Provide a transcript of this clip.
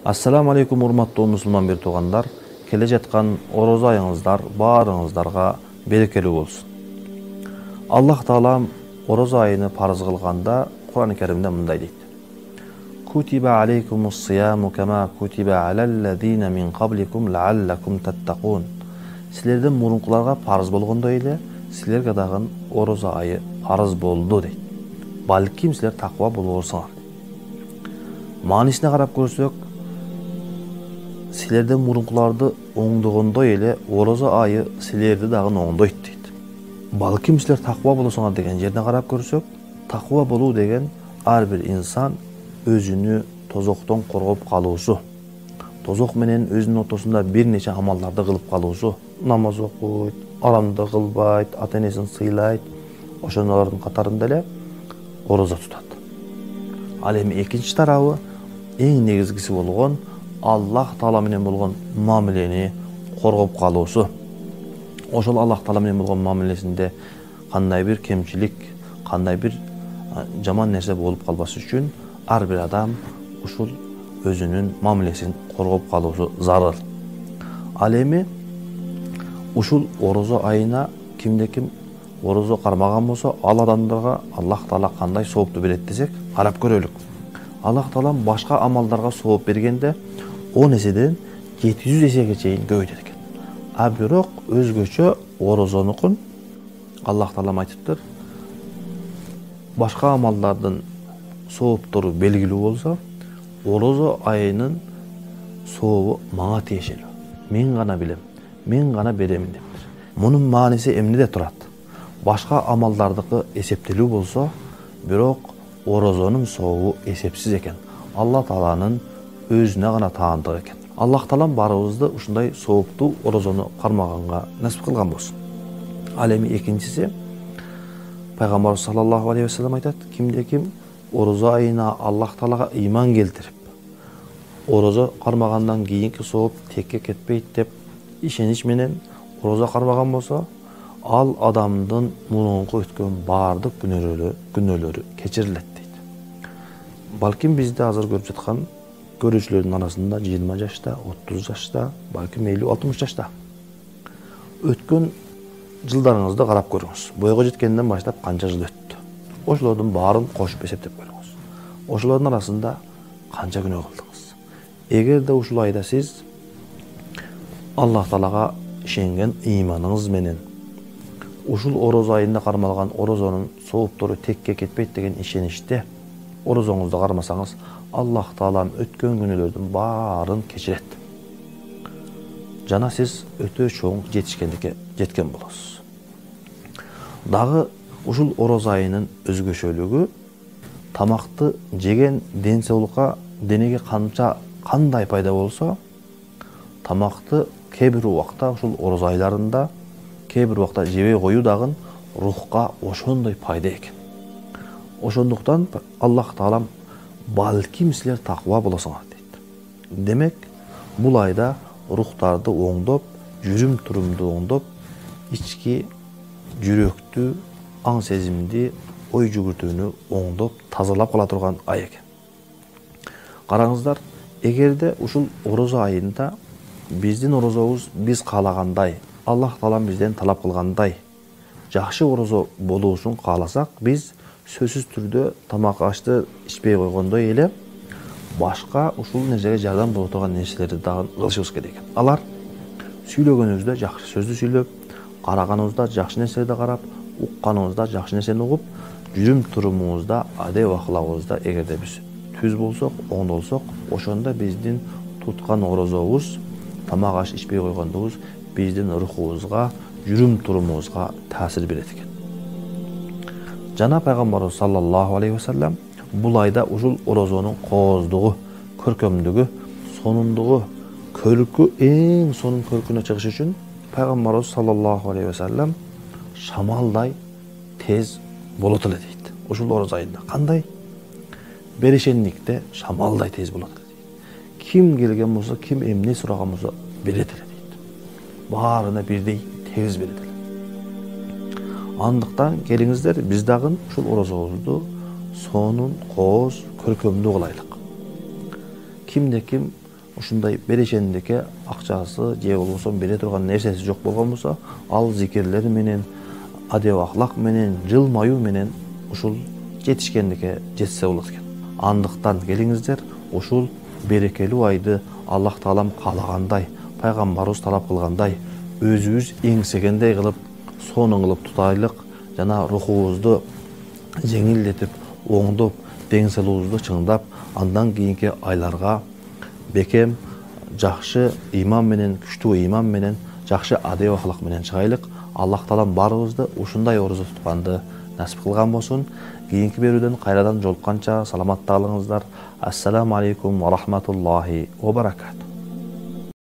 Assalamu alaikum урматтуу мусулман бир туугандар. Келе жаткан орозо айыңыздар баарыңыздарга берекелүү болсун. Аллах Таалам орозо айыны парыз кылганда Кур'ан-ы Каримде мындай дейт. Кутиба алейкумус сияму кама кутиба алаллазина мин кабликум лааллакум таттакун. Силерден мурункуларга парыз болгондой эле силерге дагы орозо айы парыз болду дейт. Балким силер таква болорсуңар. Маанисине карап көрсөк, силерден мурункуларды оңдогондой эле орозо айы силерди дагы оңдойт дейт. Балким силер таква болосуңар деген жерден карап көрсөк, таква болуу деген ар бир инсан өзүнү тозоктон коргоп калуусу. Тозок менен өзүнүн ортосунда бир нече амалдарды кылып калуусу. Намаз окуйт, арамды кылбайт, ата-энесин сыйлайт. Ошолордун катарында эле орозо тутат. Ал эми экинчи тарабы эң негизгиси болгон Аллах Таала менен болгон мамилени коргоп калуусу. Ошол Аллах Таала менен болгон мамилесинде кандай бир кемчилик, кандай бир жаман нерсе болуп калбас үчүн ар бир адам ушул өзүнүн мамилесин коргоп калуусу зарыл. Ал эми ушул орозо айына кимде-ким орозо кармаган болсо, ал адамдарга Аллах Таала кандай соопту берет десек, карап көрөлүк. Аллах Таала башка амалдарга сооп бергенде 10 эседен 700 эсеге чейин көбөйтөт экен. А бирок өзгөчө орозонукун Аллах Таала айтыптыр. Башка амалдардын сооптору белгилүү болсо, орозо айынын сообу мага тиешелүү. Мен гана билем, мен гана беремин дептир. Мунун мааниси эмнеде турат? Башка амалдардыкы эсептелүү болсо, бирок орозонун сообу эсепсиз экен. Аллах Тааланын өзүнө гана таандык экен. Аллах Таалам баарыбызды ушундай сооптуу орозону кармаганга насип кылган болсун. Ал эми экинчиси, Пайгамбарыбыз саллаллаху алейхи ва саллям айтат, кимде-ким орозо айына Аллах Таалага ыйман келтирип, орозо кармагандан кийинки сооп текке кетпейт деп ишенич менен орозо кармаган болсо, ал адамдын мурунку өткөн баардык күнөөлөрү кечирилет дейт. Балким бизде азыр көрүп жаткан көрүүчүлөрдүн арасында 20 жашта, 30 жашта, балким 50-60 жашта өткөн жылдарыңызды карап көрүңүз. Бойго жеткенден баштап канча жыл өттү? Ошолордун баарын кошуп эсептеп көрүңүз. Ошолордун арасында канча күнөө кылдыңыз? Эгерде ушул айда сиз Аллах Таалага ишенген ыйманыңыз менен ушул орозо айында кармалган орозонун сооптору текке кетпейт деген ишеничте орозоңузду кармасаңыз, Аллах Таалам өткөн күнөөлөрдүн баарын кечирет. Жана сиз өтө чоң жетишкендикке жеткен болосуз. Дагы ушул орозо айынын өзгөчөлүгү тамакты жеген ден соолукка, денеге кандай пайда болсо, тамакты кээ бир убакта ушул орозо айларында кээ бир убакта жебей коюу дагы рухка ошондой пайда экен. Ошондуктан Аллах Таалам балким силер таква болосуңар дейт. Демек, бул айда рухтарды оңдоп, жүрүм-турумду оңдоп, ички жүрөктү, аң сезимди, ой жүгүртүүнү оңдоп, тазалап кала турган ай экен. Караңыздар, эгерде ушул орозо айында биздин орозобуз биз каалагандай, Аллах Таалам бизден талап кылгандай жакшы орозо болуусун кааласак, биз сөзсүз түрдө тамак ашты ичпей койгондой эле башка ушул нерсеге жардам боло турган нерселерди дагы кылышыбыз керек экен. Алар сүйлөгөнүбүздө жакшы сөздү сүйлөп, караганыбызда жакшы нерселерди карап, укканыбызда жакшы нерсени угуп, жүрүм-турумубузда, адеп-акылабызда эгерде биз түз болсок, оңдолсок, ошондо биздин туткан орозобуз, тамак аш ичпей койгондугубуз биздин рухубузга, жүрүм-турумубузга таасир берет экен. Жана Пайгамбарыбыз саллаллаху алейхи ва саллям бул айда ушул орозонун кооздугу, көркөмдүгү, сонундугу, көркү эң сонун көркүнө чыгыш үчүн Пайгамбарыбыз саллаллаху алейхи ва саллям шамалдай тез болот эле дейт. Ушул орозо айында кандай? Берешенlikte шамалдай тез болот эле дейт. Ким келген болсо, ким эмне сураган болсо берет эле дейт. Баарына бирдей тез берет эле. Андыктан келиңиздер, биз дагы ушул орозобузду сонун, кооз, көркөмдүү кылайлык. Кимде-ким ушундай берешендикке акчасы же болбосо бере турган нерсеси жок болгон болсо, ал зикирлери менен, адеп ахлак менен, жылмаюу менен ушул жетишкендикке жетсе болот экен. Андыктан келиңиздер, ушул берекелүү айды Аллах Таалам каалагандай, пайгамбарыбыз талап кылгандай, өзүбүз эңсегендей кылып, сонун кылып тутайлык, жана рухубузду жеңилдетип, оңдоп, дең сыйлыгыбызды чыңдап, андан кийинки айларга бекем, жакшы иман менен, күчтүү иман менен, жакшы адеп ахлак менен чыгайлык. Аллах Таалам барыбызды ушундай орозо тутканды насип кылган болсун. Кийинки берүүдөн кайрадан жолукканча саламатта калыңыздар. Ассаламу алейкум ва рахматуллахи ва баракатух.